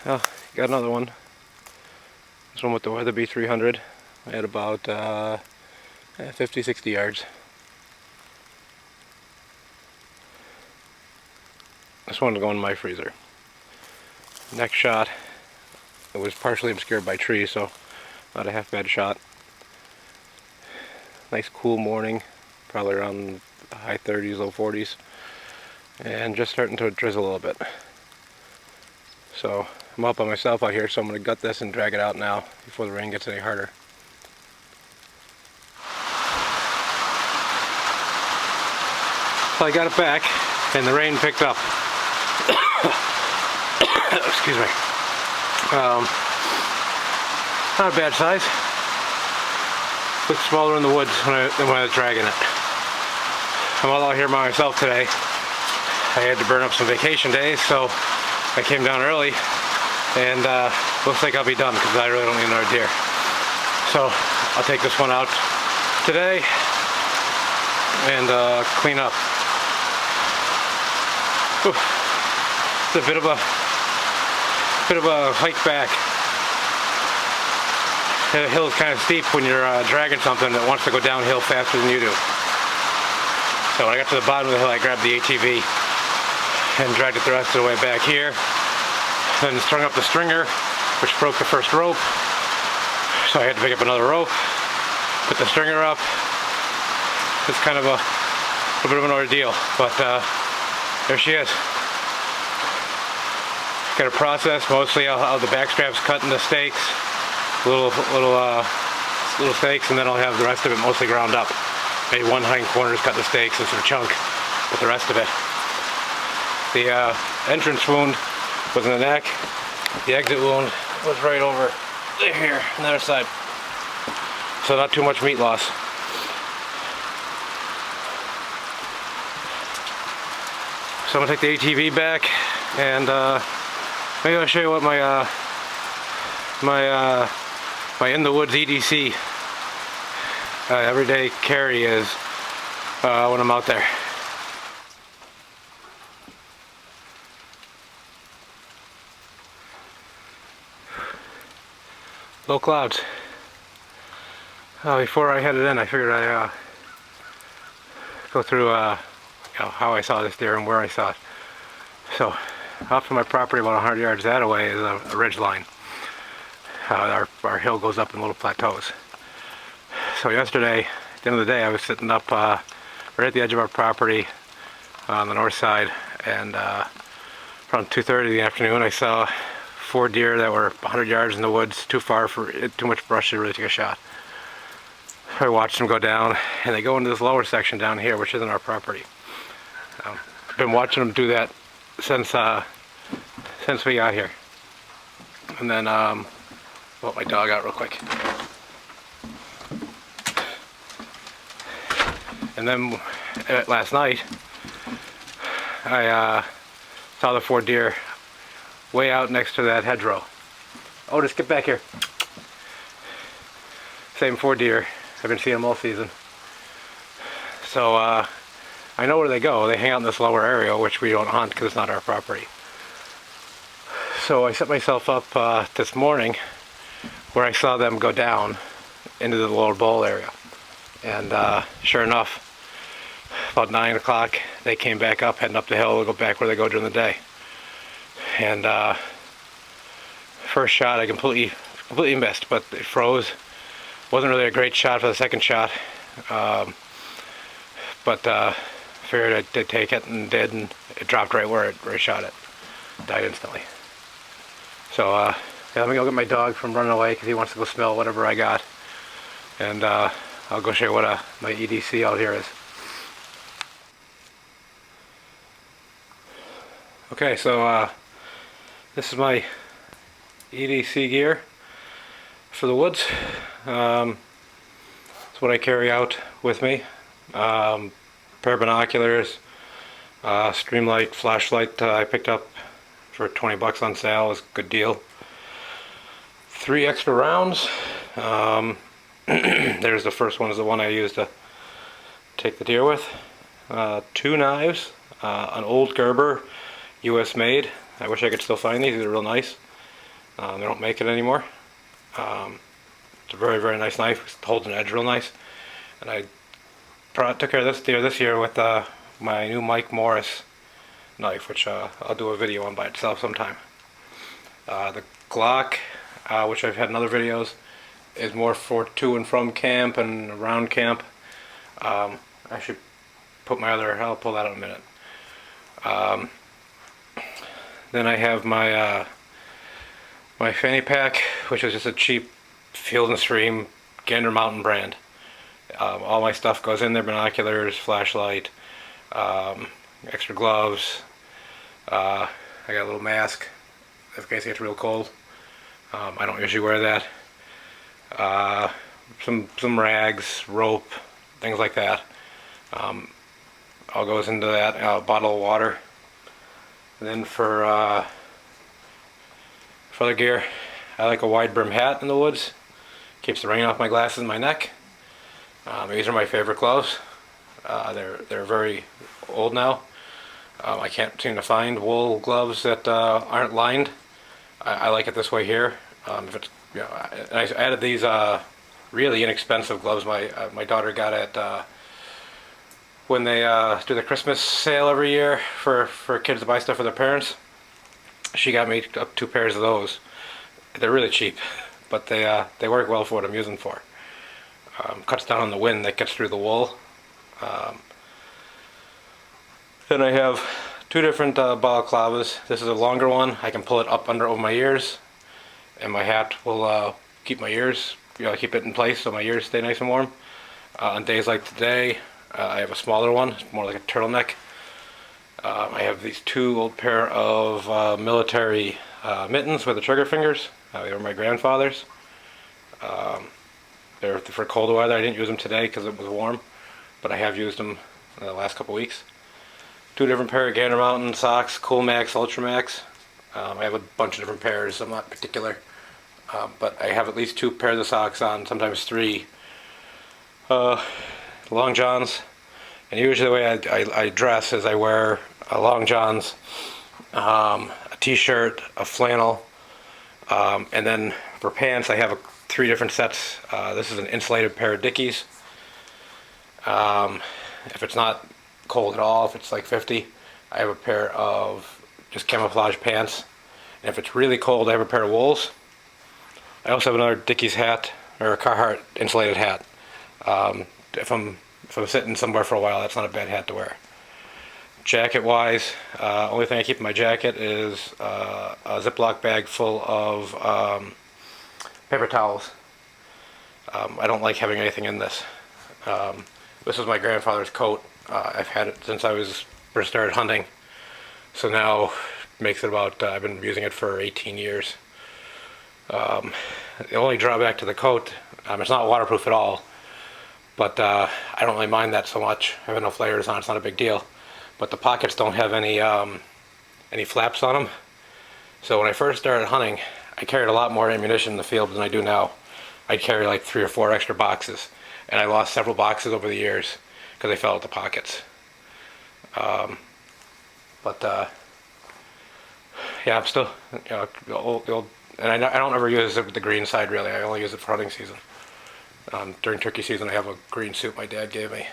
Oh, got another one. This one with the Weatherby 300 at about 50-60 yards. This one will go in my freezer. Next shot, it was partially obscured by trees, so not a half bad shot. Nice cool morning, probably around high 30s, low 40s, and just starting to drizzle a little bit. So I'm all by myself out here, so I'm going to gut this and drag it out now before the rain gets any harder. So I got it back, and the rain picked up. Excuse me. Not a bad size. Looks smaller in the woods than when I was dragging it. I'm all out here by myself today. I had to burn up some vacation days, so I came down early, and looks like I'll be done because I really don't need another deer. So I'll take this one out today and clean up. Ooh, it's a bit of a hike back. The hill is kind of steep when you're dragging something that wants to go downhill faster than you do. So when I got to the bottom of the hill, I grabbed the ATV and dragged it the rest of the way back here. Then strung up the stringer, which broke the first rope. So I had to pick up another rope, put the stringer up. It's kind of a bit of an ordeal, but there she is. Got a process, mostly I'll the back straps cut into steaks, little steaks, and then I'll have the rest of it mostly ground up. Maybe one hind corner is cut to steaks, this is a chunk, but the rest of it. The entrance wound was in the neck. The exit wound was right over here on the other side. So not too much meat loss. So I'm gonna take the ATV back, and maybe I'll show you what my my in the woods EDC everyday carry is when I'm out there. Low clouds. Before I headed in, I figured I'd go through how I saw this deer and where I saw it. So, off of my property, about 100 yards that way, is a ridge line. Our hill goes up in little plateaus. So yesterday, at the end of the day, I was sitting up right at the edge of our property on the north side, and around 2:30 in the afternoon, I saw 4 deer that were 100 yards in the woods, too far for it, too much brush to really take a shot. I watched them go down, and they go into this lower section down here, which isn't our property. I've been watching them do that since we got here. And then let my dog out real quick. And then last night I saw the 4 deer way out next to that hedgerow. Oh, just get back here. Same 4 deer. I've been seeing them all season. So I know where they go. They hang out in this lower area, which we don't hunt because it's not our property. So I set myself up this morning where I saw them go down into the lower bowl area. And sure enough, about 9 o'clock, they came back up, heading up the hill to go back where they go during the day. And first shot I completely missed, but it froze. Wasn't really a great shot for the second shot, but figured I did take it, and did, and it dropped right where I shot it. Died instantly. So yeah, let me go get my dog from running away because he wants to go smell whatever I got, and I'll go show you what my EDC out here is. Okay, so this is my EDC gear for the woods. It's what I carry out with me. Pair of binoculars, streamlight, flashlight I picked up for 20 bucks on sale. It was a good deal. 3 extra rounds. There's the first one, is the one I used to take the deer with. 2 knives, an old Gerber, US made. I wish I could still find these. They're real nice. They don't make it anymore. It's a very, very nice knife. It holds an edge real nice. And I took care of this deer this year with my new Mike Morris knife, which I'll do a video on by itself sometime. The Glock, which I've had in other videos, is more for to and from camp and around camp. I should put my other, I'll pull that out in a minute. Then I have my my fanny pack, which is just a cheap Field and Stream Gander Mountain brand. All my stuff goes in there: binoculars, flashlight, extra gloves. I got a little mask in case it gets real cold. I don't usually wear that. Some rags, rope, things like that. All goes into that. A bottle of water. And then for other gear, I like a wide brim hat in the woods. Keeps the rain off my glasses and my neck. These are my favorite gloves. They're very old now. I can't seem to find wool gloves that aren't lined. I like it this way here. If it's, you know, and I added these really inexpensive gloves my daughter got at when they do the Christmas sale every year for kids to buy stuff for their parents. She got me up 2 pairs of those. They're really cheap, but they work well for what I'm using for. Cuts down on the wind that gets through the wool. Then I have 2 different balaclavas. This is a longer one. I can pull it up over my ears, and my hat will keep my ears, keep it in place so my ears stay nice and warm. On days like today, I have a smaller one, it's more like a turtleneck. I have these 2 old pair of military mittens with the trigger fingers. They were my grandfather's. They're for cold weather. I didn't use them today because it was warm, but I have used them the last couple weeks. 2 different pair of Gander Mountain socks, Cool Max, Ultra Max. I have a bunch of different pairs. I'm not particular, but I have at least 2 pairs of socks on, sometimes 3. Long johns, and usually the way I dress is I wear long johns, a t-shirt, a flannel, and then for pants I have 3 different sets. This is an insulated pair of Dickies. If it's not cold at all, if it's like 50, I have a pair of just camouflage pants, and if it's really cold I have a pair of wools. I also have another Dickies hat, or a Carhartt insulated hat. If I'm sitting somewhere for a while, that's not a bad hat to wear. Jacket wise, only thing I keep in my jacket is a Ziploc bag full of paper towels. I don't like having anything in this. This is my grandfather's coat. I've had it since I first started hunting. So now makes it about, I've been using it for 18 years. The only drawback to the coat, it's not waterproof at all. But I don't really mind that so much. I have enough layers on, it's not a big deal. But the pockets don't have any flaps on them. So when I first started hunting, I carried a lot more ammunition in the field than I do now. I'd carry like 3 or 4 extra boxes. And I lost several boxes over the years because they fell out the pockets. Yeah, I'm still, the old, and I don't ever use the green side really. I only use it for hunting season. During turkey season I have a green suit my dad gave me.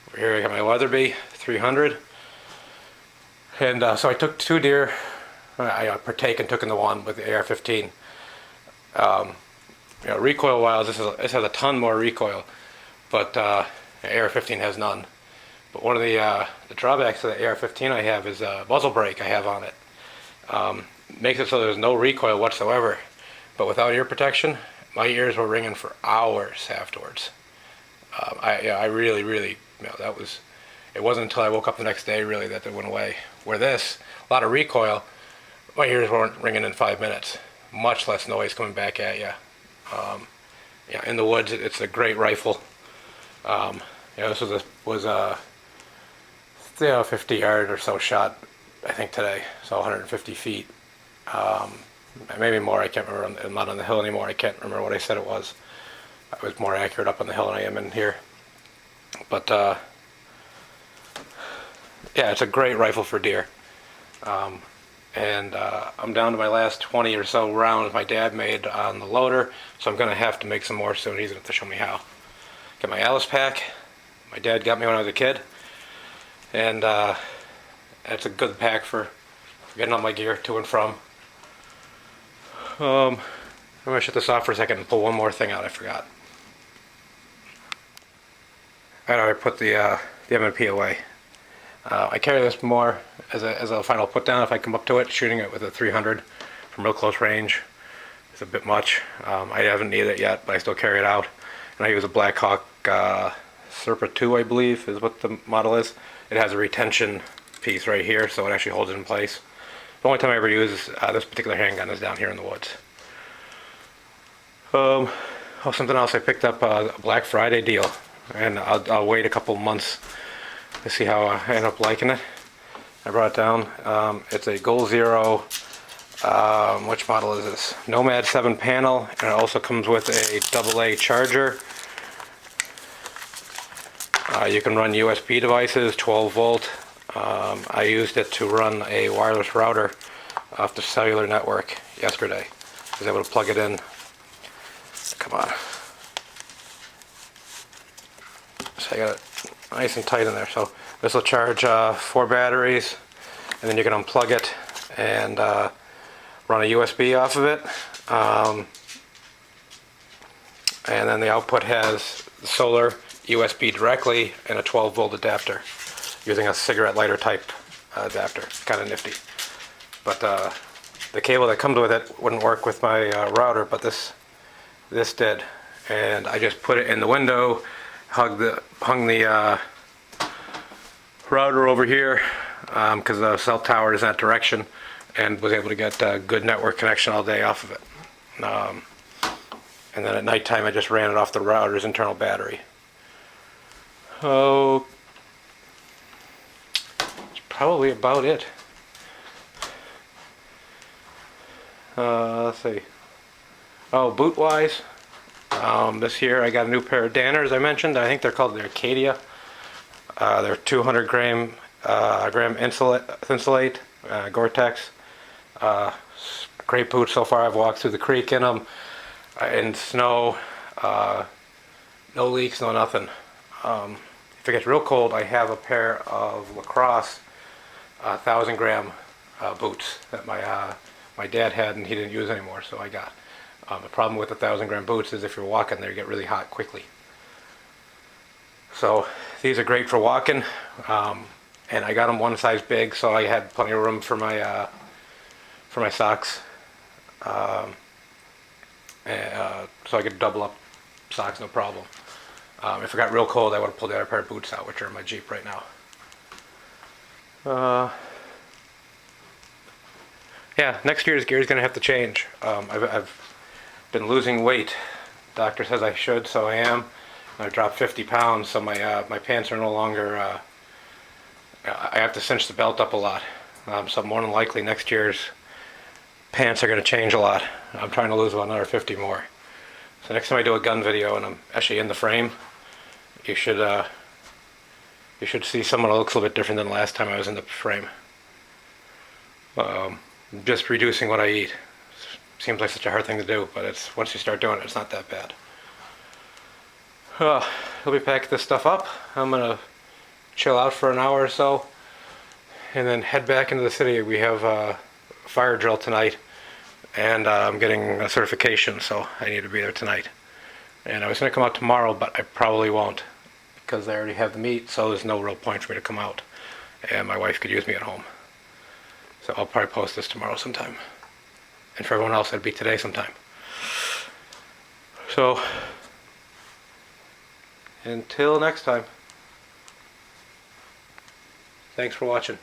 Over here I got my Weatherby 300. And so I took 2 deer. I partake and took in the one with the AR-15. Recoil wise, this has a ton more recoil, but the AR-15 has none. But one of the drawbacks of the AR-15 I have is a muzzle brake I have on it. Makes it so there's no recoil whatsoever. But without ear protection, my ears were ringing for hours afterwards. I really, it wasn't until I woke up the next day really that it went away. Where this, a lot of recoil, my ears weren't ringing in 5 minutes. Much less noise coming back at you. In the woods, it's a great rifle. This was a 50-yard or so shot, I think today, so 150 feet. Maybe more, I can't remember. I'm not on the hill anymore, I can't remember what I said it was. I was more accurate up on the hill than I am in here. But yeah, it's a great rifle for deer. and I'm down to my last 20 or so rounds my dad made on the loader, so I'm going to have to make some more soon. He's going to have to show me how. Got my Alice pack. My dad got me when I was a kid, and that's a good pack for getting all my gear to and from. I'm going to shut this off for a second and pull one more thing out I forgot. I already put the M&P away. I carry this more as a final put down if I come up to it. Shooting it with a 300 from real close range is a bit much. I haven't needed it yet, but I still carry it out. And I use a Black Hawk Serpa 2, I believe, is what the model is. It has a retention piece right here, so it actually holds it in place. The only time I ever use this particular handgun is down here in the woods. Something else, I picked up a Black Friday deal, and I'll wait a couple months to see how I end up liking it. I brought it down. It's a Goal Zero, which model is this? Nomad 7 panel, and it also comes with a AA charger. You can run USB devices, 12 volt. I used it to run a wireless router off the cellular network yesterday. I was able to plug it in. Come on. So I got it nice and tight in there. So this will charge 4 batteries, and then you can unplug it and run a USB off of it. And then the output has solar, USB directly, and a 12 volt adapter using a cigarette lighter type adapter. Kind of nifty. But the cable that comes with it wouldn't work with my router, but this did. And I just put it in the window, hung the router over here because the cell tower is in that direction, and was able to get good network connection all day off of it. And then at nighttime I just ran it off the router's internal battery. Oh, that's probably about it. Let's see. Oh, boot wise, this year I got a new pair of Danners I mentioned. I think they're called the Arcadia. They're 200 gram Insulate, Gore-Tex. Great boots so far. I've walked through the creek in them, in snow, no leaks, no nothing. If it gets real cold, I have a pair of Lacrosse 1,000 gram boots that my dad had and he didn't use anymore, so I got. The problem with the 1,000 gram boots is if you're walking there, you get really hot quickly. So these are great for walking, and I got them one size big, so I had plenty of room for my socks, so I could double up socks, no problem. If it got real cold, I would have pulled the other pair of boots out, which are in my Jeep right now. Yeah, next year's gear is going to have to change. I've been losing weight. Doctor says I should, so I am. I've dropped 50 pounds, so my pants are no longer. I have to cinch the belt up a lot. So more than likely next year's pants are going to change a lot. I'm trying to lose about another 50 more. So next time I do a gun video and I'm actually in the frame, you should see someone that looks a little bit different than the last time I was in the frame. Just reducing what I eat. Seems like such a hard thing to do, but it's once you start doing it, it's not that bad. Let me pack this stuff up. I'm gonna chill out for an hour or so, and then head back into the city. We have a fire drill tonight, and I'm getting a certification, so I need to be there tonight. And I was gonna come out tomorrow, but I probably won't because I already have the meet, so there's no real point for me to come out, and my wife could use me at home. So I'll probably post this tomorrow sometime. And for everyone else, it'd be today sometime. So, until next time, thanks for watching.